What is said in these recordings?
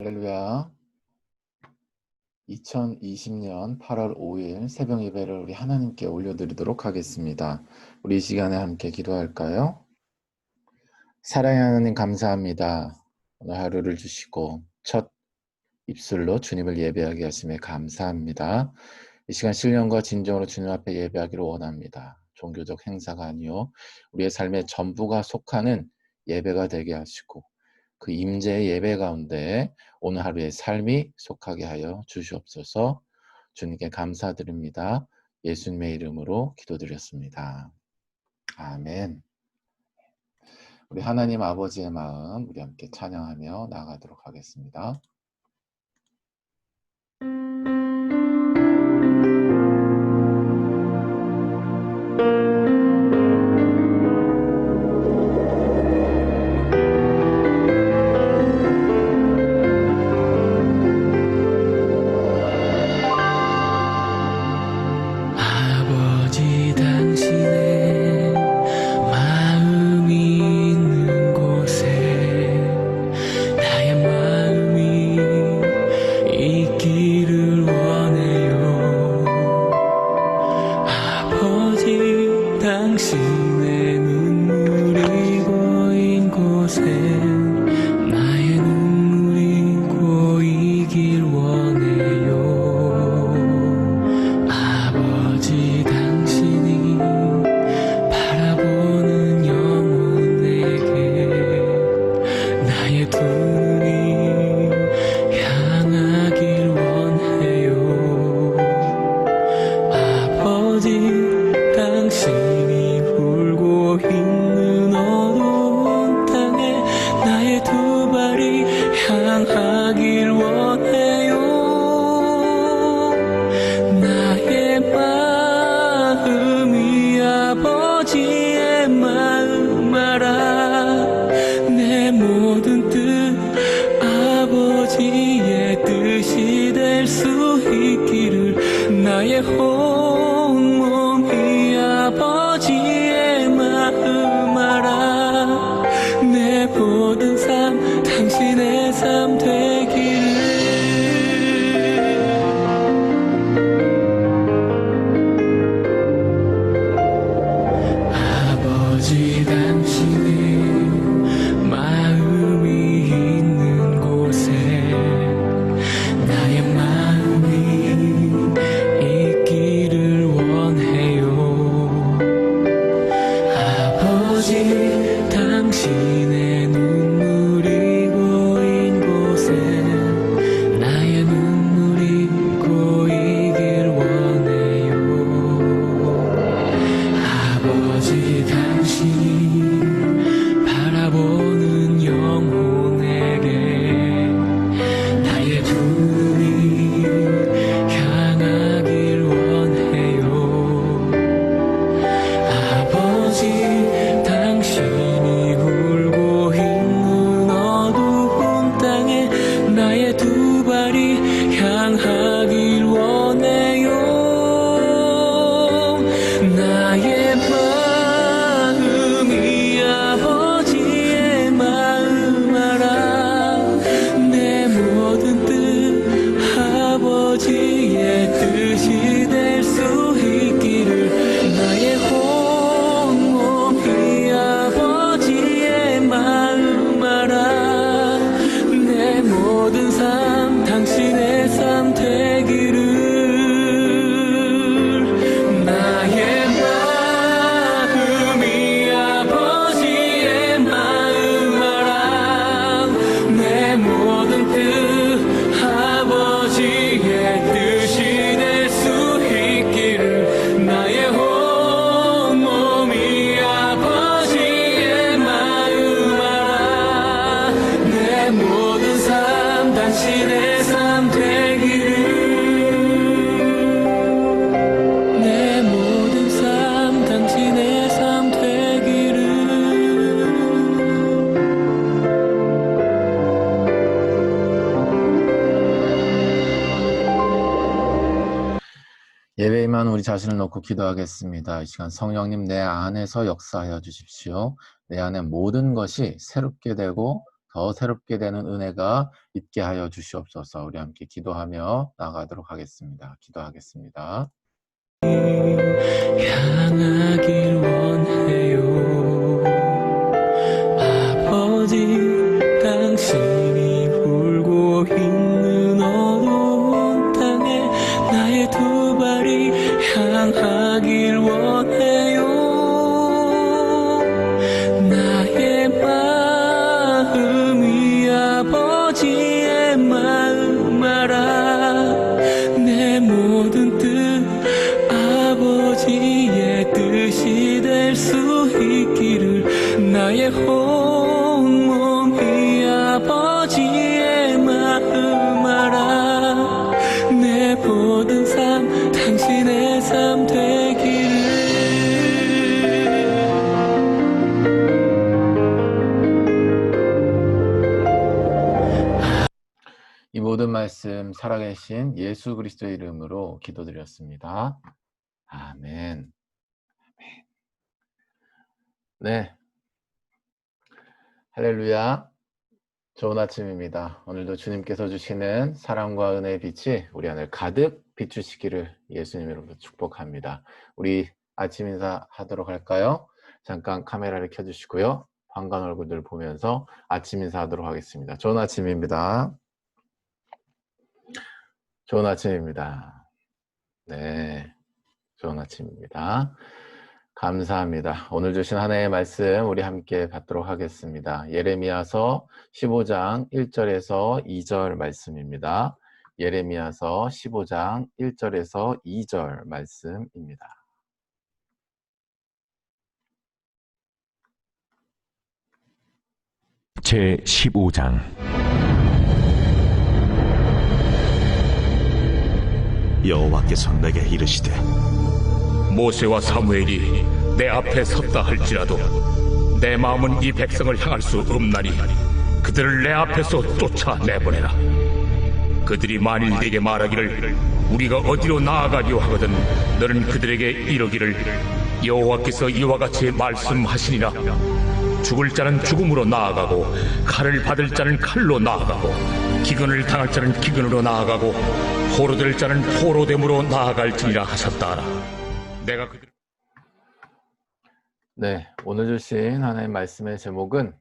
할렐루야. 2020년 8월 5일 새벽 예배를 우리 하나님께 올려드리도록 하겠습니다. 우리 이 시간에 함께 기도할까요? 사랑의 하나님 감사합니다. 오늘 하루를 주시고 첫 입술로 주님을 예배하게 하심에 감사합니다. 이 시간 신령과 진정으로 주님 앞에 예배하기를 원합니다. 종교적 행사가 아니요 우리의 삶의 전부가 속하는 예배가 되게 하시고 그 임재의 예배 가운데 오늘 하루의 삶이 속하게 하여 주시옵소서. 주님께 감사드립니다. 예수님의 이름으로 기도드렸습니다. 아멘. 우리 하나님 아버지의 마음 우리 함께 찬양하며 나아가도록 하겠습니다. 아버지 당신의 마음이 있는 곳에 나의 마음이 있기를 원해요. 아버지 당신의 눈물이 고인 곳에 나의 눈물이 고이길 원해요. 아버지 당신이 바라보는 영혼에게 나의 두 눈이 향하길 원해요. 아버지 당신이 울고 있는 어두운 땅에 나의 두 발이 향하길 원해요. 나의 마음이 아버지의 마음 알아. 내 모든 뜻 아버지의 뜻이 될 수 있기를 나의 온몸이 아버지의 마음 알아. 내 모든 삶 당신의 삶 되기를. 아버지 당신의 마음이 있는 곳에 나의 마음이 있기를 원해요. 아버지 당신의 눈물이 고인 곳에 나의 눈물이 고이길 원해요. 아버지 당신이 바라보는 영혼에게 나의 두 눈이 향하길 원해요. 아버지 당신이 울고 있는 어두운 땅에 나의 두 발이 향하길 원해요. 나의 마음이 아버지의 마음 알아. 내 모든 뜻 아버지의 뜻이 될 수 있기를 나의 온몸이 아버지의 마음 알아. 내 모든 삶 당신의 삶 되기를. 나의 마음이 아버지의 마음 알아. 내 모든 뜻 아버지의 뜻이 될 수 있기를 나의 온몸이 아버지의 마음 알아. 내 모든 삶 당신의 삶 되기를. 내 모든 삶 당신의 삶 되기를. 예배에 임한 우리 자신을 놓고 기도하겠습니다. 이 시간 성령님 내 안에서 역사하여 주십시오. 내 안에 모든 것이 새롭게 되고 더 새롭게 되는 은혜가 있게 하여 주시옵소서. 우리 함께 기도하며 나가도록 하겠습니다. 기도하겠습니다. 향하길 원해요. 아버지, 당신이 울고 있는 어두운 땅에 나의 두 발이 향하길 원해요. 나의 마음이 아버지의 마음 알아. 내 모든 뜻 아버지의 뜻이 될 수 있기를. 나의 온몸이 아버지의 마음 알아. 내 모든 삶 당신의 삶 되기를. 이 모든 말씀 살아계신 예수 그리스도의 이름으로 기도드렸습니다. 아멘. 네. 할렐루야. 좋은 아침입니다. 오늘도 주님께서 주시는 사랑과 은혜의 빛이 우리 안을 가득 비추시기를 예수님 이름으로 축복합니다. 우리 아침 인사 하도록 할까요? 잠깐 카메라를 켜주시고요. 환관 얼굴들 보면서 아침 인사하도록 하겠습니다. 좋은 아침입니다. 좋은 아침입니다. 네, 좋은 아침입니다. 감사합니다. 오늘 주신 하나의 말씀 우리 함께 받도록 하겠습니다. 예레미야서 15장 1절에서 2절 말씀입니다. 예레미야서 15장 1절에서 2절 말씀입니다. 제15장 여호와께서 내게 이르시되 모세와 사무엘이 내 앞에 섰다 할지라도 내 마음은 이 백성을 향할 수 없나니 그들을 내 앞에서 쫓아내보내라. 그들이 만일 네게 말하기를 우리가 어디로 나아가려 하거든 너는 그들에게 이르기를 여호와께서 이와 같이 말씀하시니라. 죽을 자는 죽음으로 나아가고 칼을 받을 자는 칼로 나아가고 기근을 당할 자는 기근으로 나아가고 포로될 자는 포로됨으로 나아갈지니라 하셨다라. 내가 그들 네, 오늘 주신 하나님 말씀의 제목은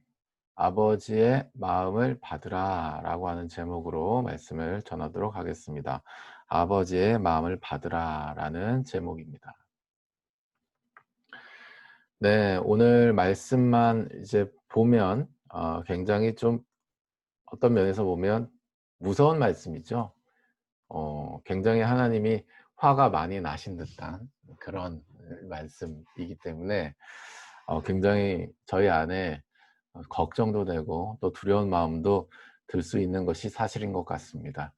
아버지의 마음을 받으라 라고 하는 제목으로 말씀을 전하도록 하겠습니다. 아버지의 마음을 받으라 라는 제목입니다. 네, 오늘 말씀만 이제 보면 굉장히 좀 어떤 면에서 보면 무서운 말씀이죠. 굉장히 하나님이 화가 많이 나신 듯한 그런 말씀이기 때문에 굉장히 저희 안에 걱정도 되고 또 두려운 마음도 들 수 있는 것이 사실인 것 같습니다.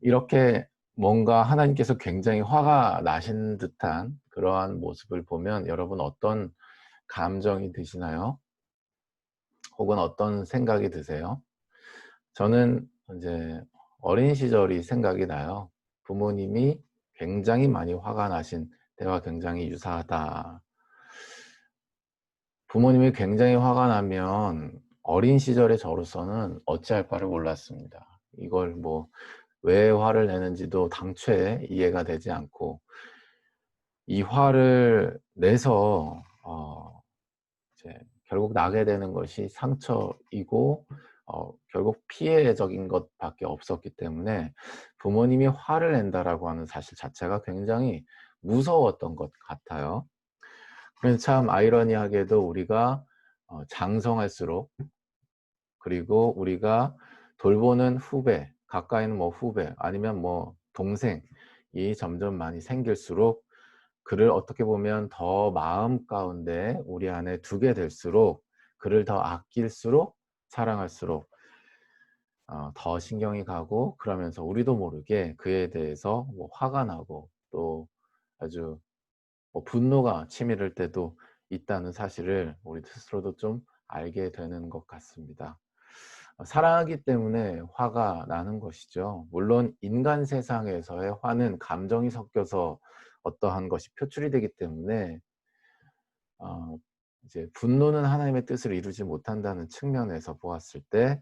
이렇게 뭔가 하나님께서 굉장히 화가 나신 듯한 그러한 모습을 보면 여러분 어떤 감정이 드시나요? 혹은 어떤 생각이 드세요? 저는 이제 어린 시절이 생각이 나요. 부모님이 굉장히 많이 화가 나신 때와 굉장히 유사하다. 부모님이 굉장히 화가 나면 어린 시절의 저로서는 어찌할 바를 몰랐습니다. 이걸 뭐 왜 화를 내는지도 당초에 이해가 되지 않고 이 화를 내서 이제 결국 나게 되는 것이 상처이고 결국 피해적인 것밖에 없었기 때문에 부모님이 화를 낸다라고 하는 사실 자체가 굉장히 무서웠던 것 같아요. 그래서 참 아이러니하게도 우리가 장성할수록 그리고 우리가 돌보는 후배, 가까이는 뭐 후배 아니면 뭐 동생이 점점 많이 생길수록 그를 어떻게 보면 더 마음 가운데 우리 안에 두게 될수록 그를 더 아낄수록 사랑할수록 더 신경이 가고 그러면서 우리도 모르게 그에 대해서 뭐 화가 나고 또 아주 뭐 분노가 치밀을 때도 있다는 사실을 우리 스스로도 좀 알게 되는 것 같습니다. 사랑하기 때문에 화가 나는 것이죠. 물론 인간 세상에서의 화는 감정이 섞여서 어떠한 것이 표출이 되기 때문에 이제 분노는 하나님의 뜻을 이루지 못한다는 측면에서 보았을 때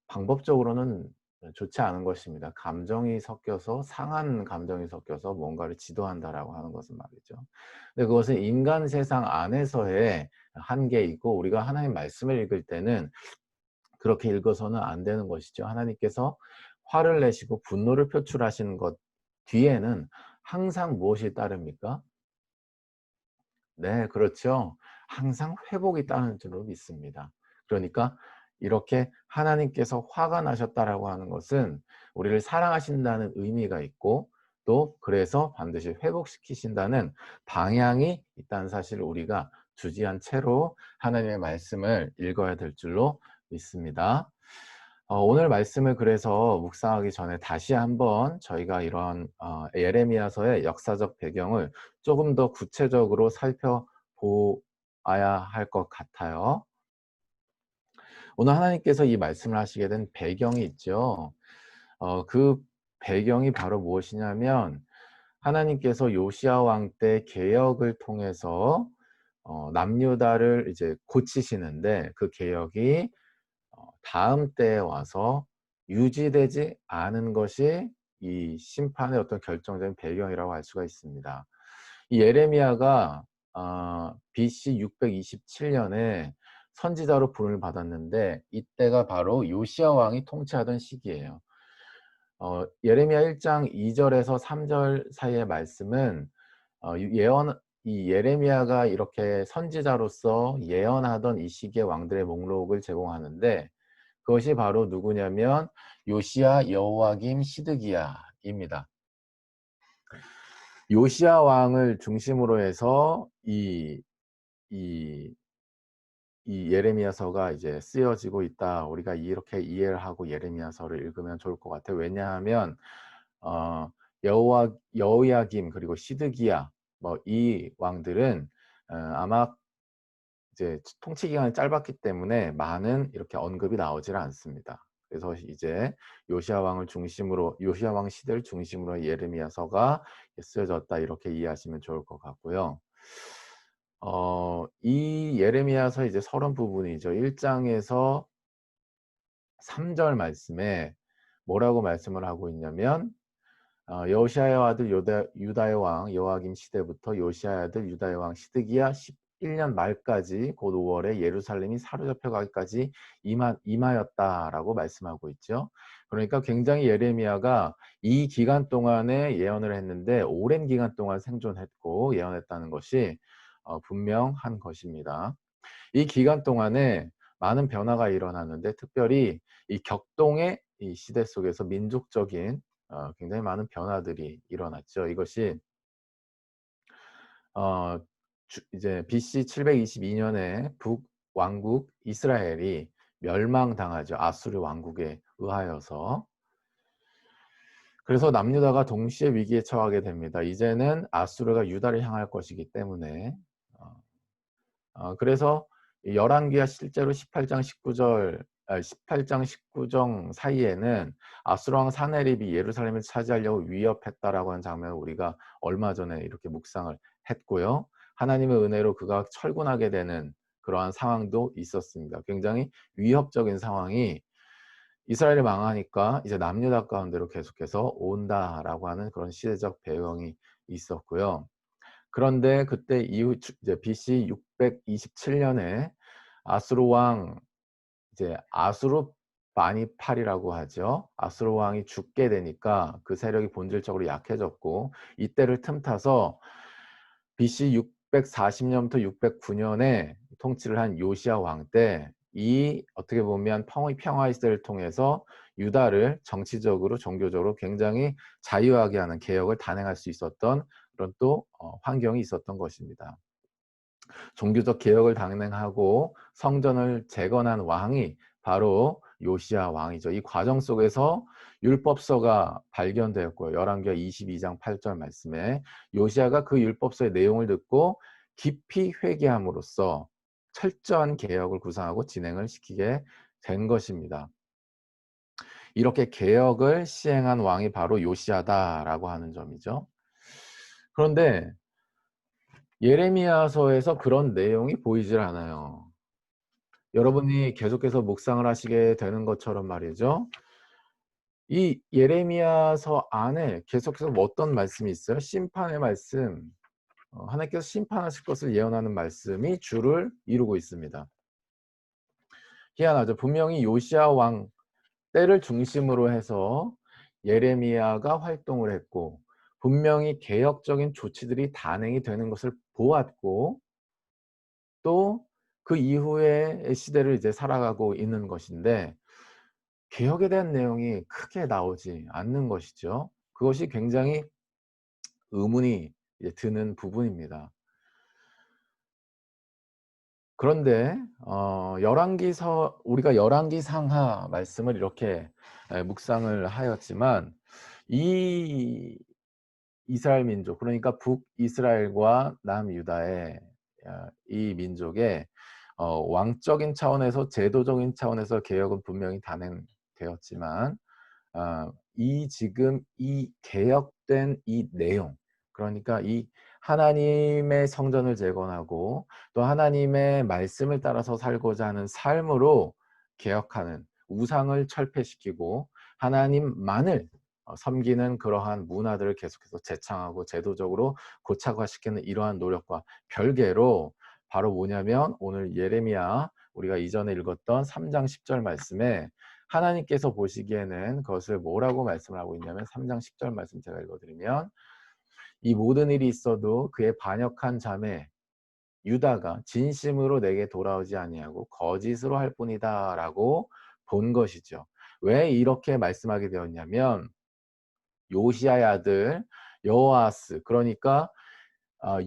방법적으로는 좋지 않은 것입니다. 감정이 섞여서 상한 감정이 섞여서 뭔가를 지도한다라고 하는 것은 말이죠. 근데 그것은 인간 세상 안에서의 한계이고 우리가 하나님 말씀을 읽을 때는 그렇게 읽어서는 안 되는 것이죠. 하나님께서 화를 내시고 분노를 표출하시는 것 뒤에는 항상 무엇이 따릅니까? 네, 그렇죠. 항상 회복이 따르는 줄로 믿습니다. 그러니까 이렇게 하나님께서 화가 나셨다라고 하는 것은 우리를 사랑하신다는 의미가 있고 또 그래서 반드시 회복시키신다는 방향이 있다는 사실을 우리가 주지한 채로 하나님의 말씀을 읽어야 될 줄로 믿습니다. 오늘 말씀을 그래서 묵상하기 전에 다시 한번 저희가 이런 예레미야서의 역사적 배경을 조금 더 구체적으로 살펴보아야 할 것 같아요. 오늘 하나님께서 이 말씀을 하시게 된 배경이 있죠. 그 배경이 바로 무엇이냐면 하나님께서 요시야 왕 때 개혁을 통해서 남유다를 이제 고치시는데 그 개혁이 다음 때에 와서 유지되지 않은 것이 이 심판의 어떤 결정적인 배경이라고 할 수가 있습니다. 이 예레미야가 BC 627년에 선지자로 부름을 받았는데 이때가 바로 요시야 왕이 통치하던 시기예요. 예레미야 1장 2절에서 3절 사이의 말씀은 이 예레미야가 이렇게 선지자로서 예언하던 이 시기의 왕들의 목록을 제공하는데 그것이 바로 누구냐면 요시야, 여호와김, 시드기야입니다. 요시야 왕을 중심으로 해서 이 예레미야서가 이제 쓰여지고 있다. 우리가 이렇게 이해를 하고 예레미야서를 읽으면 좋을 것 같아요. 왜냐하면 여호야김 그리고 시드기야 이 왕들은 아마 이제 통치 기간이 짧았기 때문에 많은 이렇게 언급이 나오질 않습니다. 그래서 이제 요시야 왕을 중심으로 요시야 왕 시대를 중심으로 예레미야서가 쓰여졌다 이렇게 이해하시면 좋을 것 같고요. 이 예레미야서 이제 서론 부분이죠. 1장에서 3절 말씀에 뭐라고 말씀을 하고 있냐면 여호시아의 아들 유다의 왕 여호와김 시대부터 요시아의 아들 유다의 왕 시드기야 11년 말까지 곧 5월에 예루살렘이 사로잡혀 가기까지 임하였다라고 말씀하고 있죠. 그러니까 굉장히 예레미야가 이 기간 동안에 예언을 했는데 오랜 기간 동안 생존했고 예언했다는 것이 분명한 것입니다. 이 기간 동안에 많은 변화가 일어났는데 특별히 이 격동의 이 시대 속에서 민족적인 굉장히 많은 변화들이 일어났죠. 이것이 이제 BC 722년에 북왕국 이스라엘이 멸망당하죠. 아수르 왕국에 의하여서. 그래서 남유다가 동시에 위기에 처하게 됩니다. 이제는 아수르가 유다를 향할 것이기 때문에 그래서 열왕기가 실제로 18장 19정 사이에는 아수르 왕 사네립이 예루살렘을 차지하려고 위협했다라고 하는 장면을 우리가 얼마 전에 이렇게 묵상을 했고요. 하나님의 은혜로 그가 철군하게 되는 그러한 상황도 있었습니다. 굉장히 위협적인 상황이 이스라엘이 망하니까 이제 남유다 가운데로 계속해서 온다라고 하는 그런 시대적 배경이 있었고요. 그런데 그때 이후 이제 BC 627년에 아수르 왕 이제 아수르바니팔이라고 하죠. 아수르 왕이 죽게 되니까 그 세력이 본질적으로 약해졌고 이때를 틈타서 BC 640년부터 609년에 통치를 한 요시야 왕 때 이 어떻게 보면 평화의 시대를 통해서 유다를 정치적으로 종교적으로 굉장히 자유하게 하는 개혁을 단행할 수 있었던 그런 또 환경이 있었던 것입니다. 종교적 개혁을 단행하고 성전을 재건한 왕이 바로 요시야 왕이죠. 이 과정 속에서 율법서가 발견되었고요. 열왕기하 22장 8절 말씀에 요시야가 그 율법서의 내용을 듣고 깊이 회개함으로써 철저한 개혁을 구상하고 진행을 시키게 된 것입니다. 이렇게 개혁을 시행한 왕이 바로 요시야다라고 하는 점이죠. 그런데 예레미야서에서 그런 내용이 보이질 않아요. 여러분이 계속해서 묵상을 하시게 되는 것처럼 말이죠. 이 예레미야서 안에 계속해서 뭐 어떤 말씀이 있어요? 심판의 말씀, 하나님께서 심판하실 것을 예언하는 말씀이 주를 이루고 있습니다. 희한하죠. 분명히 요시야 왕 때를 중심으로 해서 예레미야가 활동을 했고, 분명히 개혁적인 조치들이 단행이 되는 것을 보았고, 또 그 이후의 시대를 이제 살아가고 있는 것인데, 개혁에 대한 내용이 크게 나오지 않는 것이죠. 그것이 굉장히 의문이 이제 드는 부분입니다. 그런데 열왕기서, 우리가 열왕기 상하 말씀을 이렇게 묵상을 하였지만, 이 이스라엘 민족, 그러니까 북이스라엘과 남유다의 이 민족의 왕적인 차원에서, 제도적인 차원에서 개혁은 분명히 단행되었지만, 지금 이 개혁된 이 내용, 그러니까 이 하나님의 성전을 재건하고 또 하나님의 말씀을 따라서 살고자 하는 삶으로 개혁하는, 우상을 철폐시키고 하나님만을 섬기는 그러한 문화들을 계속해서 재창하고 제도적으로 고착화시키는 이러한 노력과 별개로, 바로 뭐냐면 오늘 예레미야, 우리가 이전에 읽었던 3장 10절 말씀에 하나님께서 보시기에는 그것을 뭐라고 말씀을 하고 있냐면, 3장 10절 말씀 제가 읽어드리면, 이 모든 일이 있어도 그의 반역한 자매 유다가 진심으로 내게 돌아오지 아니하고 거짓으로 할 뿐이다 라고 본 것이죠. 왜 이렇게 말씀하게 되었냐면, 요시야의 아들 여호아스, 그러니까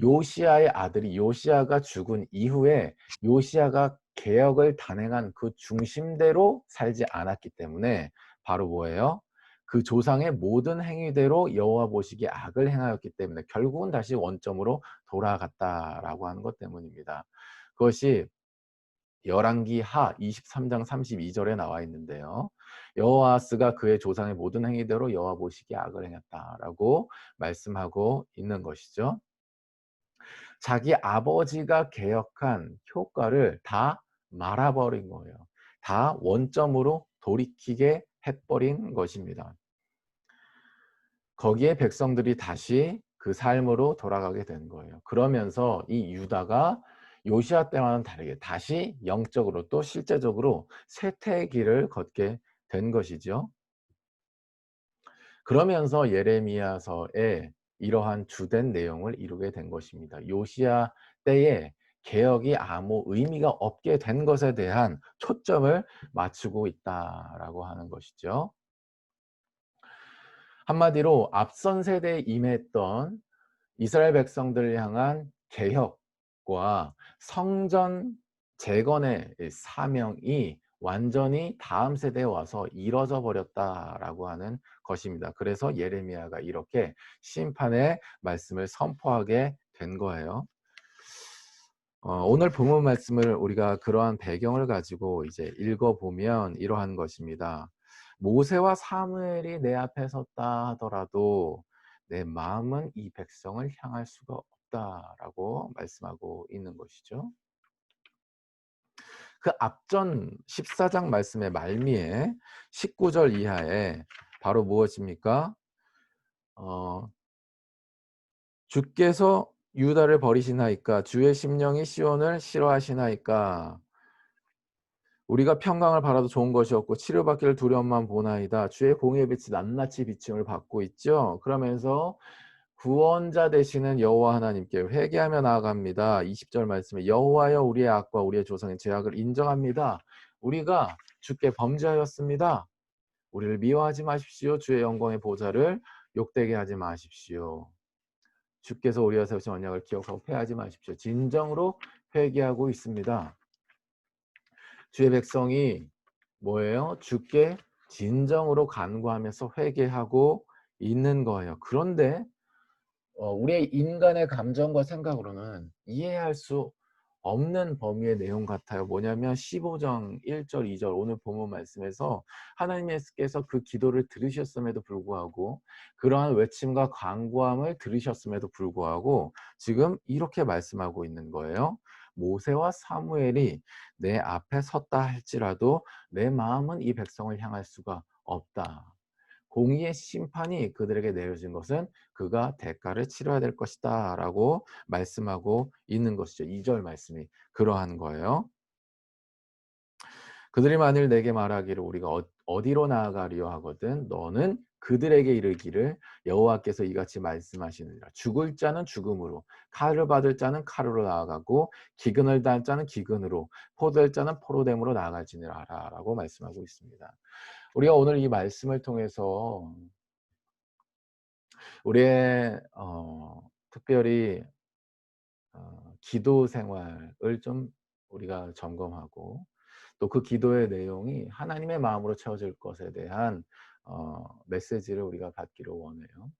요시야의 아들이, 요시야가 죽은 이후에 요시야가 개혁을 단행한 그 중심대로 살지 않았기 때문에, 바로 뭐예요? 그 조상의 모든 행위대로 여호와 보시기에 악을 행하였기 때문에 결국은 다시 원점으로 돌아갔다라고 하는 것 때문입니다. 그것이 열왕기 하 23장 32절에 나와 있는데요. 여호아스가 그의 조상의 모든 행위대로 여호와 보시기에 악을 행했다라고 말씀하고 있는 것이죠. 자기 아버지가 개혁한 효과를 다 말아버린 거예요. 다 원점으로 돌이키게 해버린 것입니다. 거기에 백성들이 다시 그 삶으로 돌아가게 된 거예요. 그러면서 이 유다가 요시야 때와는 다르게 다시 영적으로 또 실제적으로 쇠퇴의 길을 걷게 된 것이죠. 그러면서 예레미야서에 이러한 주된 내용을 이루게 된 것입니다. 요시야 때에 개혁이 아무 의미가 없게 된 것에 대한 초점을 맞추고 있다라고 하는 것이죠. 한마디로 앞선 세대에 임했던 이스라엘 백성들을 향한 개혁과 성전 재건의 사명이 완전히 다음 세대에 와서 이뤄져 버렸다라고 하는 것입니다. 그래서 예레미야가 이렇게 심판의 말씀을 선포하게 된 거예요. 오늘 본문 말씀을 우리가 그러한 배경을 가지고 이제 읽어보면 이러한 것입니다. 모세와 사무엘이 내 앞에 섰다 하더라도 내 마음은 이 백성을 향할 수가 없다라고 말씀하고 있는 것이죠. 그 앞전 14장 말씀의 말미에 19절 이하에 바로 무엇입니까? 주께서 유다를 버리시나이까, 주의 심령이 시온을 싫어하시나이까. 우리가 평강을 바라도 좋은 것이 없고 치료받기를 두려움만 보나이다. 주의 공의의 빛이 낱낱이 비침을 받고 있죠. 그러면서 구원자 되시는 여호와 하나님께 회개하며 나아갑니다. 20절 말씀에 여호와여, 우리의 악과 우리의 조상의 죄악을 인정합니다. 우리가 주께 범죄하였습니다. 우리를 미워하지 마십시오. 주의 영광의 보좌를 욕되게 하지 마십시오. 주께서 우리와 세우신 언약을 기억하고 패하지 마십시오. 진정으로 회개하고 있습니다. 주의 백성이 뭐예요? 주께 진정으로 간구하면서 회개하고 있는 거예요. 그런데 우리의 인간의 감정과 생각으로는 이해할 수 없는 범위의 내용 같아요. 뭐냐면 15장 1절, 2절 오늘 본문 말씀에서 하나님께서 그 기도를 들으셨음에도 불구하고 그러한 외침과 간구함을 들으셨음에도 불구하고 지금 이렇게 말씀하고 있는 거예요. 모세와 사무엘이 내 앞에 섰다 할지라도 내 마음은 이 백성을 향할 수가 없다. 공의의 심판이 그들에게 내려진 것은 그가 대가를 치러야 될 것이다 라고 말씀하고 있는 것이죠. 2절 말씀이 그러한 거예요. 그들이 만일 내게 말하기를 우리가 어디로 나아가리요 하거든 너는 그들에게 이르기를 여호와께서 이같이 말씀하시느니라. 죽을 자는 죽음으로, 칼을 받을 자는 칼으로 나아가고 기근을 당할 자는 기근으로, 포도될 자는 포로됨으로 나아갈지니라 라고 말씀하고 있습니다. 우리가 오늘 이 말씀을 통해서 우리의 특별히 기도 생활을 좀 우리가 점검하고 또 그 기도의 내용이 하나님의 마음으로 채워질 것에 대한 메시지를 우리가 받기를 원해요.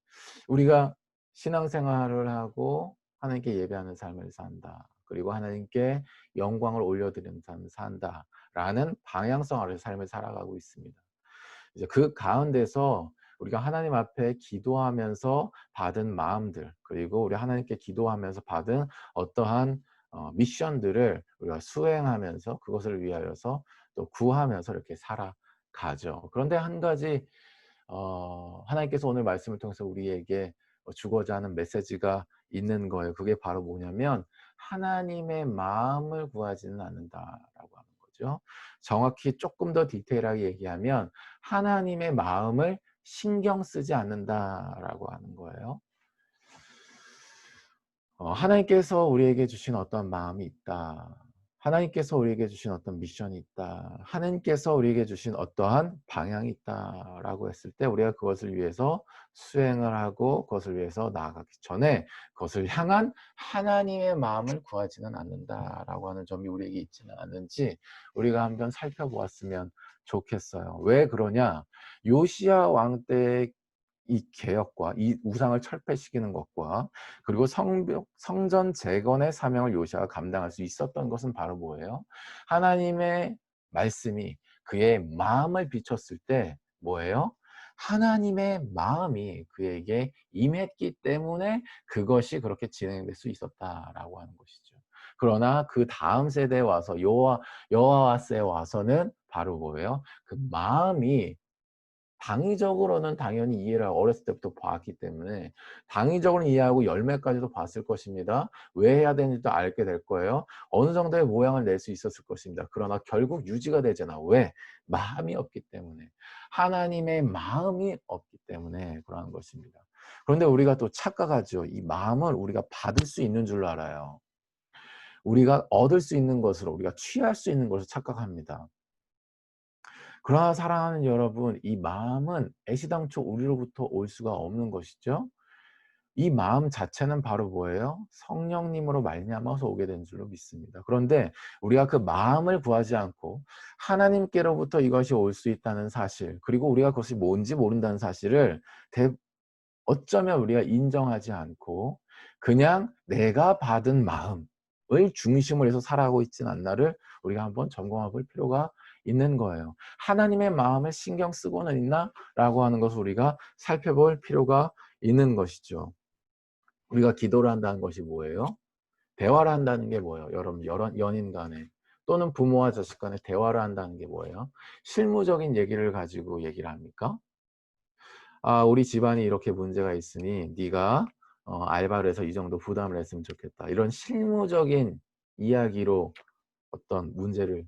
우리가 신앙생활을 하고 하나님께 예배하는 삶을 산다. 그리고 하나님께 영광을 올려드리는 삶을 산다라는 방향성 아래 삶을 살아가고 있습니다. 이제 그 가운데서 우리가 하나님 앞에 기도하면서 받은 마음들 그리고 우리 하나님께 기도하면서 받은 어떠한 미션들을 우리가 수행하면서 그것을 위하여서 또 구하면서 이렇게 살아가죠. 그런데 한 가지 하나님께서 오늘 말씀을 통해서 우리에게 주고자 하는 메시지가 있는 거예요. 그게 바로 뭐냐면 하나님의 마음을 구하지는 않는다라고 하는 거죠. 정확히 조금 더 디테일하게 얘기하면 하나님의 마음을 신경 쓰지 않는다라고 하는 거예요. 하나님께서 우리에게 주신 어떤 마음이 있다. 하나님께서 우리에게 주신 어떤 미션이 있다. 하나님께서 우리에게 주신 어떠한 방향이 있다라고 했을 때 우리가 그것을 위해서 수행을 하고 그것을 위해서 나아가기 전에 그것을 향한 하나님의 마음을 구하지는 않는다라고 하는 점이 우리에게 있지는 않은지 우리가 한번 살펴보았으면 좋겠어요. 왜 그러냐? 요시야 왕 때 이 개혁과 이 우상을 철폐시키는 것과 그리고 성전 재건의 사명을 요시아가 감당할 수 있었던 것은 바로 뭐예요? 하나님의 말씀이 그의 마음을 비췄을 때 뭐예요? 하나님의 마음이 그에게 임했기 때문에 그것이 그렇게 진행될 수 있었다라고 하는 것이죠. 그러나 그 다음 세대에 와서 여호와스에 와서는 바로 뭐예요? 그 마음이 당위적으로는 당연히 이해를 어렸을 때부터 봤기 때문에 당위적으로 이해하고 열매까지도 봤을 것입니다. 왜 해야 되는지도 알게 될 거예요. 어느 정도의 모양을 낼 수 있었을 것입니다. 그러나 결국 유지가 되잖아. 왜? 마음이 없기 때문에. 하나님의 마음이 없기 때문에 그러한 것입니다. 그런데 우리가 또 착각하죠. 이 마음을 우리가 받을 수 있는 줄로 알아요. 우리가 얻을 수 있는 것으로 우리가 취할 수 있는 것을 착각합니다. 그러나 사랑하는 여러분, 이 마음은 애시당초 우리로부터 올 수가 없는 것이죠. 이 마음 자체는 바로 뭐예요? 성령님으로 말미암아서 오게 된 줄로 믿습니다. 그런데 우리가 그 마음을 구하지 않고 하나님께로부터 이것이 올 수 있다는 사실, 그리고 우리가 그것이 뭔지 모른다는 사실을 어쩌면 우리가 인정하지 않고 그냥 내가 받은 마음을 중심으로 해서 살아가고 있지는 않나를 우리가 한번 점검해 볼 필요가 있는 거예요. 하나님의 마음을 신경 쓰고는 있나? 라고 하는 것을 우리가 살펴볼 필요가 있는 것이죠. 우리가 기도를 한다는 것이 뭐예요? 대화를 한다는 게 뭐예요? 여러분, 연인 간에 또는 부모와 자식 간에 대화를 한다는 게 뭐예요? 실무적인 얘기를 가지고 얘기를 합니까? 우리 집안이 이렇게 문제가 있으니 네가 알바를 해서 이 정도 부담을 했으면 좋겠다. 이런 실무적인 이야기로 어떤 문제를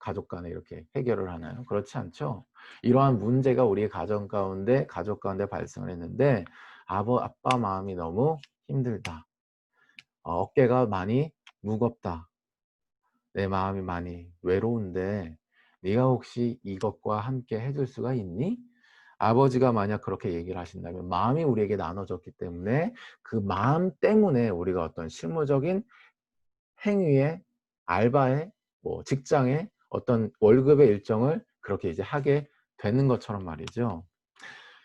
가족 간에 이렇게 해결을 하나요? 그렇지 않죠? 이러한 문제가 우리의 가족 가운데 발생을 했는데 아빠 마음이 너무 힘들다. 어깨가 많이 무겁다. 내 마음이 많이 외로운데 네가 혹시 이것과 함께 해줄 수가 있니? 아버지가 만약 그렇게 얘기를 하신다면 마음이 우리에게 나눠졌기 때문에 그 마음 때문에 우리가 어떤 실무적인 행위에 알바에 직장에 어떤 월급의 일정을 그렇게 이제 하게 되는 것처럼 말이죠.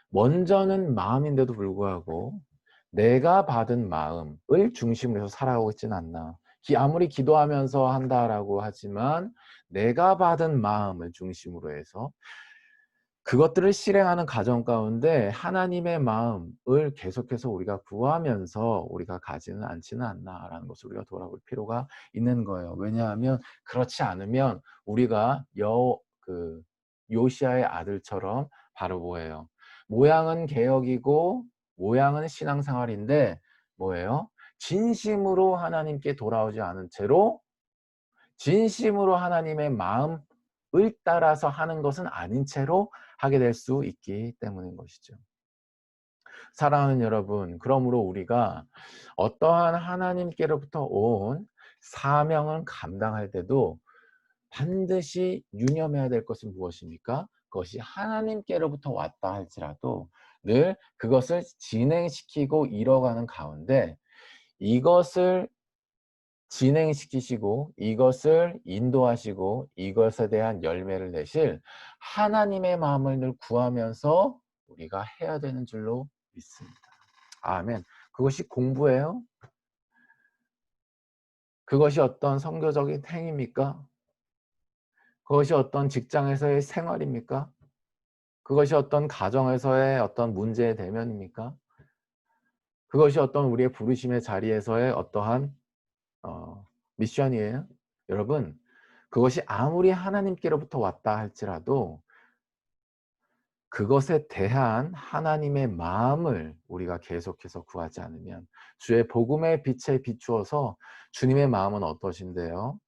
먼저는 마음인데도 불구하고 내가 받은 마음을 중심으로 해서 살아가고 있지는 않나. 아무리 기도하면서 한다라고 하지만 내가 받은 마음을 중심으로 해서 그것들을 실행하는 과정 가운데 하나님의 마음을 계속해서 우리가 구하면서 우리가 가지는 않지는 않나라는 것을 우리가 돌아볼 필요가 있는 거예요. 왜냐하면 그렇지 않으면 우리가 요시아의 아들처럼 바로 뭐예요? 모양은 개혁이고 모양은 신앙생활인데 뭐예요? 진심으로 하나님께 돌아오지 않은 채로 진심으로 하나님의 마음을 따라서 하는 것은 아닌 채로 하게 될 수 있기 때문인 것이죠. 사랑하는 여러분, 그러므로 우리가 어떠한 하나님께로부터 온 사명을 감당할 때도 반드시 유념해야 될 것은 무엇입니까? 그것이 하나님께로부터 왔다 할지라도 늘 그것을 진행시키고 이뤄가는 가운데 이것을 진행시키시고 이것을 인도하시고 이것에 대한 열매를 내실 하나님의 마음을 늘 구하면서 우리가 해야 되는 줄로 믿습니다. 아멘. 그것이 공부예요? 그것이 어떤 선교적인 행위입니까? 그것이 어떤 직장에서의 생활입니까? 그것이 어떤 가정에서의 어떤 문제의 대면입니까? 그것이 어떤 우리의 부르심의 자리에서의 어떠한 미션이에요? 여러분, 그것이 아무리 하나님께로부터 왔다 할지라도 그것에 대한 하나님의 마음을 우리가 계속해서 구하지 않으면 주의 복음의 빛에 비추어서 주님의 마음은 어떠신데요?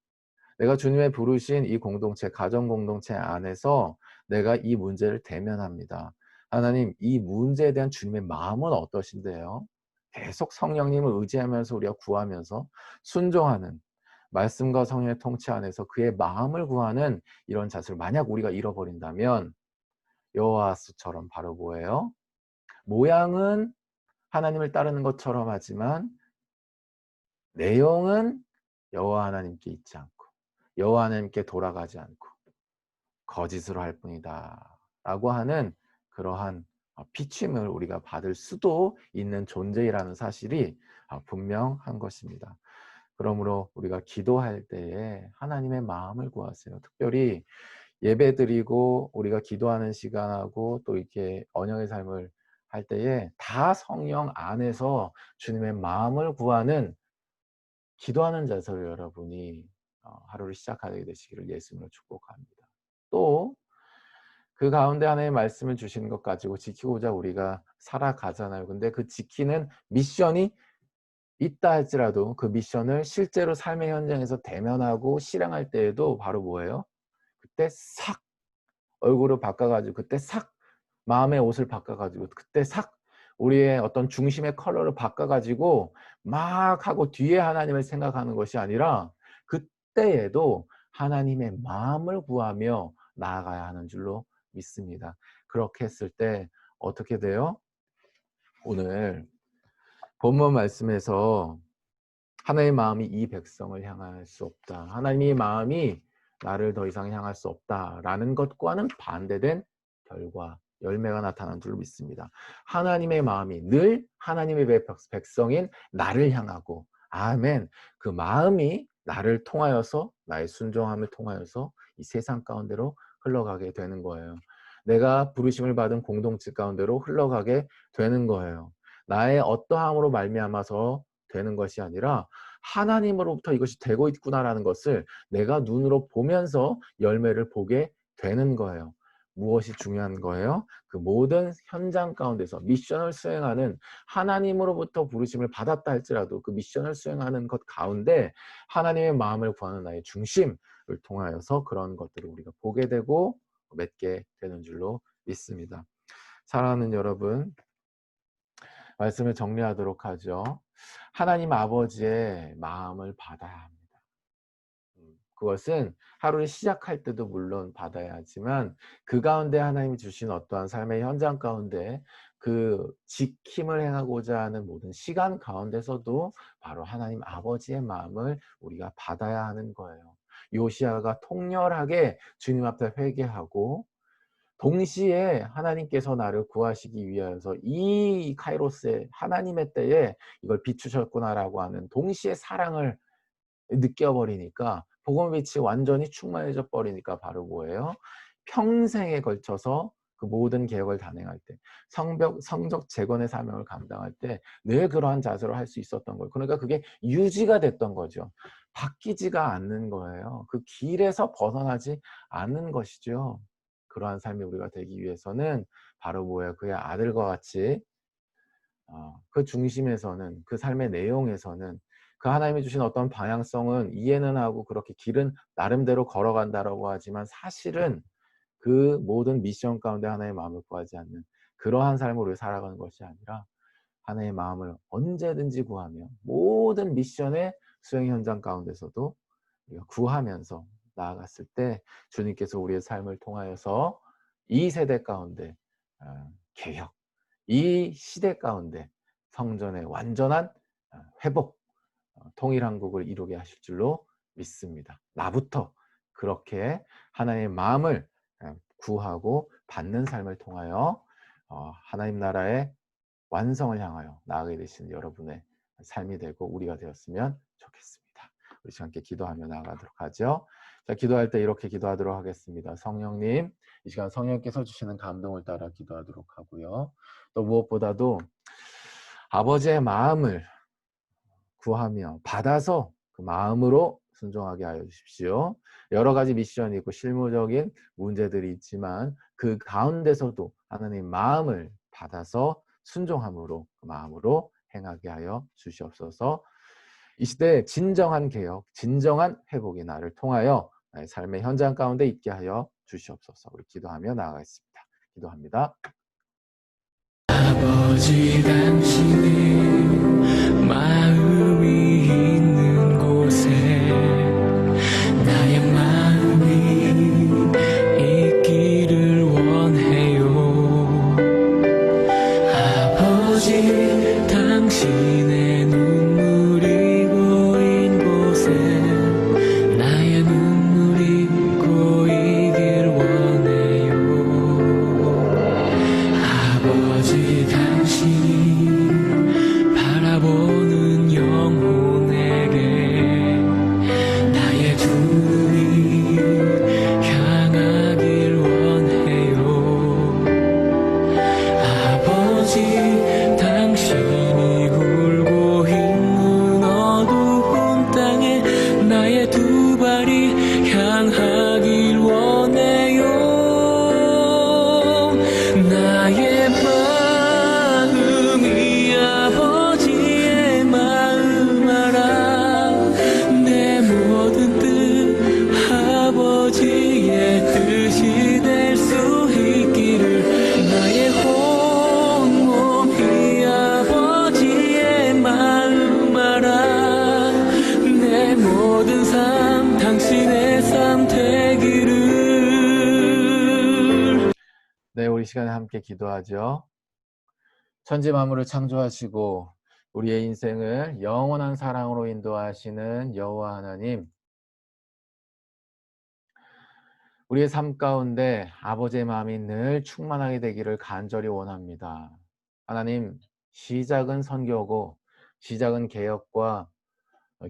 내가 주님의 부르신 이 공동체, 가정 공동체 안에서 내가 이 문제를 대면합니다. 하나님, 이 문제에 대한 주님의 마음은 어떠신데요? 계속 성령님을 의지하면서 우리가 구하면서 순종하는 말씀과 성령의 통치 안에서 그의 마음을 구하는 이런 자세를 만약 우리가 잃어버린다면 여호와스처럼 바로 뭐예요? 모양은 하나님을 따르는 것처럼 하지만 내용은 여호와 하나님께 있지 않고 여호와 하나님께 돌아가지 않고 거짓으로 할 뿐이다 라고 하는 그러한 비침을 우리가 받을 수도 있는 존재이라는 사실이 분명한 것입니다. 그러므로 우리가 기도할 때에 하나님의 마음을 구하세요. 특별히 예배드리고 우리가 기도하는 시간하고 또 이렇게 언약의 삶을 할 때에 다 성령 안에서 주님의 마음을 구하는 기도하는 자세로 여러분이 하루를 시작하게 되시기를 예수님으로 축복합니다. 또 그 가운데 하나님의 말씀을 주시는 것 가지고 지키고자 우리가 살아가잖아요. 근데 그 지키는 미션이 있다 할지라도 그 미션을 실제로 삶의 현장에서 대면하고 실행할 때에도 바로 뭐예요? 그때 싹 얼굴을 바꿔가지고 그때 싹 마음의 옷을 바꿔가지고 그때 싹 우리의 어떤 중심의 컬러를 바꿔가지고 막 하고 뒤에 하나님을 생각하는 것이 아니라 그때에도 하나님의 마음을 구하며 나아가야 하는 줄로 믿습니다. 그렇게 했을 때 어떻게 돼요? 오늘 본문 말씀에서 하나님의 마음이 이 백성을 향할 수 없다. 하나님의 마음이 나를 더 이상 향할 수 없다라는 것과는 반대된 결과, 열매가 나타난 줄로 믿습니다. 하나님의 마음이 늘 하나님의 백성인 나를 향하고 아멘. 그 마음이 나를 통하여서 나의 순종함을 통하여서 이 세상 가운데로 흘러가게 되는 거예요. 내가 부르심을 받은 공동체 가운데로 흘러가게 되는 거예요. 나의 어떠함으로 말미암아서 되는 것이 아니라 하나님으로부터 이것이 되고 있구나라는 것을 내가 눈으로 보면서 열매를 보게 되는 거예요. 무엇이 중요한 거예요? 그 모든 현장 가운데서 미션을 수행하는 하나님으로부터 부르심을 받았다 할지라도 그 미션을 수행하는 것 가운데 하나님의 마음을 구하는 나의 중심을 통하여서 그런 것들을 우리가 보게 되고 맺게 되는 줄로 믿습니다. 사랑하는 여러분, 말씀을 정리하도록 하죠. 하나님 아버지의 마음을 받아야 합니다. 그것은 하루를 시작할 때도 물론 받아야 하지만 그 가운데 하나님이 주신 어떠한 삶의 현장 가운데 그 지킴을 행하고자 하는 모든 시간 가운데서도 바로 하나님 아버지의 마음을 우리가 받아야 하는 거예요. 요시아가 통렬하게 주님 앞에 회개하고 동시에 하나님께서 나를 구하시기 위하여서 이 카이로스의 하나님의 때에 이걸 비추셨구나라고 하는 동시에 사랑을 느껴버리니까 복음의 빛이 완전히 충만해져 버리니까 바로 뭐예요? 평생에 걸쳐서 그 모든 개혁을 단행할 때 성적 재건의 사명을 감당할 때 늘 그러한 자세로 할 수 있었던 거예요. 그러니까 그게 유지가 됐던 거죠. 바뀌지가 않는 거예요. 그 길에서 벗어나지 않는 것이죠. 그러한 삶이 우리가 되기 위해서는 바로 뭐예요? 그의 아들과 같이 그 중심에서는, 그 삶의 내용에서는 그 하나님이 주신 어떤 방향성은 이해는 하고 그렇게 길은 나름대로 걸어간다라고 하지만 사실은 그 모든 미션 가운데 하나의 마음을 구하지 않는 그러한 삶으로 살아가는 것이 아니라 하나의 마음을 언제든지 구하며 모든 미션의 수행 현장 가운데서도 우리가 구하면서 나아갔을 때 주님께서 우리의 삶을 통하여서 이 세대 가운데 개혁, 이 시대 가운데 성전의 완전한 회복, 통일한국을 이루게 하실 줄로 믿습니다. 나부터 그렇게 하나님의 마음을 구하고 받는 삶을 통하여 하나님 나라의 완성을 향하여 나아가게 되시는 여러분의 삶이 되고 우리가 되었으면 좋겠습니다. 우리 함께 기도하며 나아가도록 하죠. 자, 기도할 때 이렇게 기도하도록 하겠습니다. 성령님, 이 시간 성령께서 주시는 감동을 따라 기도하도록 하고요. 또 무엇보다도 아버지의 마음을 구하며 받아서 그 마음으로 순종하게 하여 주십시오. 여러 가지 미션이 있고 실무적인 문제들이 있지만 그 가운데서도 하나님 마음을 받아서 순종함으로 그 마음으로 행하게 하여 주시옵소서. 이 시대에 진정한 개혁, 진정한 회복이 나를 통하여 나의 삶의 현장 가운데 있게 하여 주시옵소서. 우리 기도하며 나아가겠습니다. 기도합니다. 아버지 당신의 마음이 있는 곳에 나의 마음이 있기를 원해요. 아버지 당신의 눈물이 고인 곳에 나의 눈물이 고이길 원해요. 아버지 당신이 바라보는 영혼에게 나의 두 눈이 향하길 원해요. 아버지 당신이 굴고 있는 어두운 땅에 나의 두 발이 향하길 원해요. 나의 마음이 아버지의 마음 알아. 내 모든 뜻 아버지의 뜻이 될 수 있기를. 나의 온몸이 아버지의 마음 알아. 내 모든 삶 당신의 삶 되기를. 네, 우리 시간에 함께 기도하죠. 천지 만물을 창조하시고 우리의 인생을 영원한 사랑으로 인도하시는 여호와 하나님, 우리의 삶 가운데 아버지의 마음이 늘 충만하게 되기를 간절히 원합니다. 하나님, 시작은 선교고 시작은 개혁과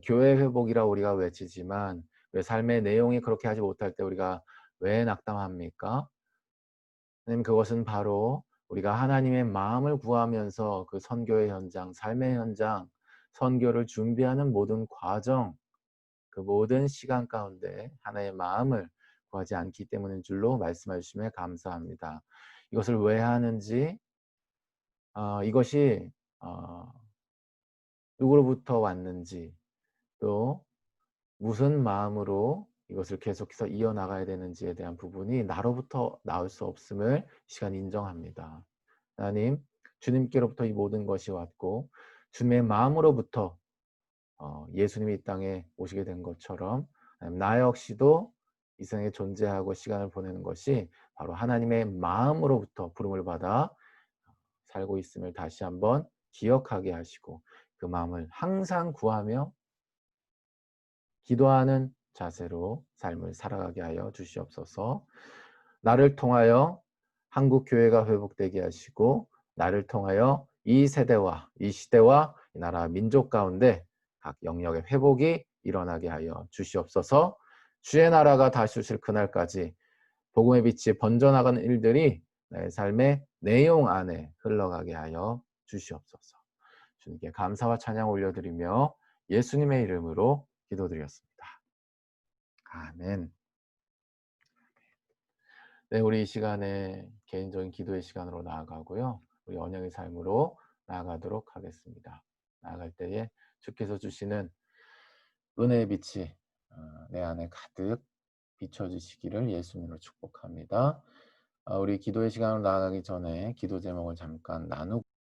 교회 회복이라 우리가 외치지만 왜 삶의 내용이 그렇게 하지 못할 때 우리가 왜 낙담합니까? 하나님, 그것은 바로 우리가 하나님의 마음을 구하면서 그 선교의 현장, 삶의 현장, 선교를 준비하는 모든 과정, 그 모든 시간 가운데 하나의 마음을 구하지 않기 때문인 줄로 말씀해 주시면 감사합니다. 이것을 왜 하는지, 이것이 누구로부터 왔는지, 또 무슨 마음으로 이것을 계속해서 이어나가야 되는지에 대한 부분이 나로부터 나올 수 없음을 이 시간 인정합니다. 하나님, 주님께로부터 이 모든 것이 왔고 주님의 마음으로부터 예수님이 이 땅에 오시게 된 것처럼 나 역시도 이 세상에 존재하고 시간을 보내는 것이 바로 하나님의 마음으로부터 부름을 받아 살고 있음을 다시 한번 기억하게 하시고 그 마음을 항상 구하며 기도하는 자세로 삶을 살아가게 하여 주시옵소서. 나를 통하여 한국 교회가 회복되게 하시고 나를 통하여 이 세대와 이 시대와 이 나라 민족 가운데 각 영역의 회복이 일어나게 하여 주시옵소서. 주의 나라가 다시 오실 그날까지 복음의 빛이 번져나가는 일들이 나의 삶의 내용 안에 흘러가게 하여 주시옵소서. 주님께 감사와 찬양 올려드리며 예수님의 이름으로 기도드렸습니다. 아멘. 네, 우리 이 시간에 개인적인 기도의 시간으로 나아가고요. 우리 언약의 삶으로 나아가도록 하겠습니다. 나아갈 때에 주께서 주시는 은혜의 빛이 내 안에 가득 비춰주시기를 예수님으로 축복합니다. 우리 기도의 시간으로 나아가기 전에 기도 제목을 잠깐 나누고